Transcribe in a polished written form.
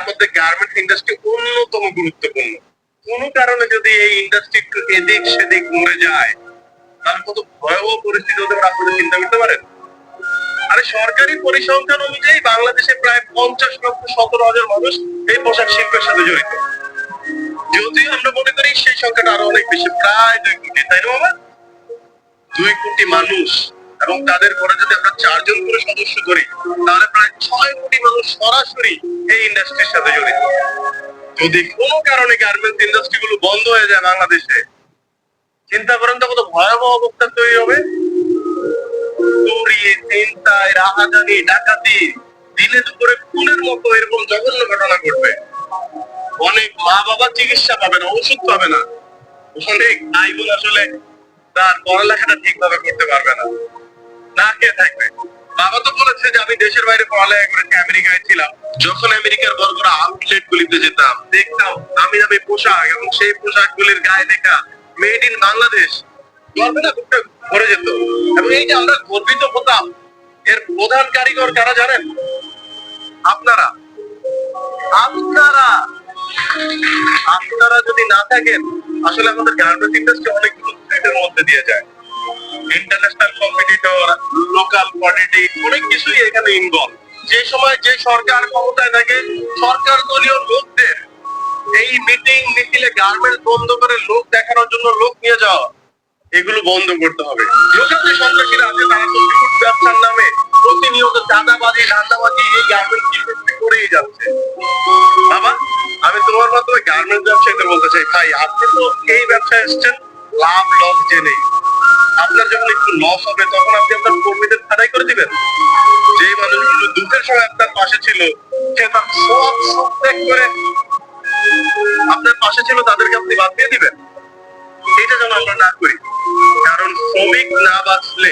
মধ্যে garments industry অন্যতম গুরুত্বপূর্ণ। কোন কারণে যদি এই ইন্ডাস্ট্রি একটু এদিক সেদিক মরে যায়, তাহলে কত ভয়াবহ পরিস্থিতি হতে পারে আপনারা চিন্তা করতে পারেন? আরে সরকারি পরিসংখ্যান অনুযায়ী বাংলাদেশে প্রায় 50,17,000 মানুষ এই পোশাক শিল্পের সাথে জড়িত। যদিও আমরা মনে করি সেই সংখ্যাটা আরো অনেক বেশি, প্রায় 2 কোটি, তাই না বাবা? 2 কোটি মানুষ, এবং তাদের ঘরে যদি আমরা 4 জন করে সদস্য ধরি, তাহলে প্রায় 6 কোটি মানুষ সরাসরি এই ইন্ডাস্ট্রির সাথে জড়িত। যদি কোনো কারণে গার্মেন্টস ইন্ডাস্ট্রি গুলো বন্ধ হয়ে যায় বাংলাদেশে, চিন্তা করেন তো কত ভয়াবহ অবস্থা তৈরি হবে। চুরি, ছিনতাই, রাহাজানি, ডাকাতি, দিনে দুপুরে খুনের মতো এরকম জঘন্য ঘটনা ঘটবে। অনেক মা বাবা চিকিৎসা পাবে না, ওষুধ পাবে না। অনেক ভাই বোন আসলে তার পড়ালেখাটা ঠিকভাবে করতে পারবে না, না খেয়ে থাকবে। বাবা তো বলেছে যে আমি দেশের বাইরে পড়ালেখা করেছি, আমেরিকায় ছিলাম। যখন আমেরিকার বড় বড় আউটলেট গুলিতে যেতাম, দেখতাম দামি দামি পোশাক, এবং সেই পোশাক গুলির গায়ে লেখা মেড ইন বাংলাদেশ। গর্বে না বুকটা ভরে যেত। এবং এই যে আমরা গর্বিত হতাম, এর প্রধান কারিগর কারা জানেন? আপনারা। আপনারা আপনারা যদি না থাকেন, আসলে আমাদের গার্মেন্টস ইন্ডাস্ট্রি অনেকগুলো থ্রেটের মধ্যে দিয়ে যায়। ইন্টারন্যাশনাল কম্পিটিটর, লোকাল পলিটিক্স, অনেক কিছুই এখানে ইনভলভ। যে সময় যে সরকার ক্ষমতায় থাকে, সরকার দলীয় লোকদের এই মিটিং মিছিলে গার্মেন্টস বন্ধ করে লোক দেখানোর জন্য লোক নিয়ে যাওয়া, এগুলো বন্ধ করতে হবে। লোকাল যে সন্ত্রাসীরা আছে, তারা তো বিপুল ব্যবসার নামে প্রতিনিয়ত চাঁদাবাজি, ধান্দাবাজি এই গার্মেন্টস ইন্ডাস্ট্রি করেই যাচ্ছে। বাবা, আমি তোমার মাধ্যমে গার্মেন্টস ব্যবসায়ীদের বলতে চাই, ভাই আপনি তো এই ব্যবসায় এসেছেন লাভ লস জেনেই। আপনার যখন একটু লস হবে, তখন আপনি আপনার কর্মীদের ছাড়াই করে দিবেন। যে মানুষগুলো দুঃখের সময় আপনার পাশে ছিল, সে তার সব সুখ ত্যাগ করে আপনার পাশে ছিল, তাদেরকে আপনি বাদ দিয়ে দিবেন। এটা যেন আমরা না করি, কারণ শ্রমিক না বাঁচলে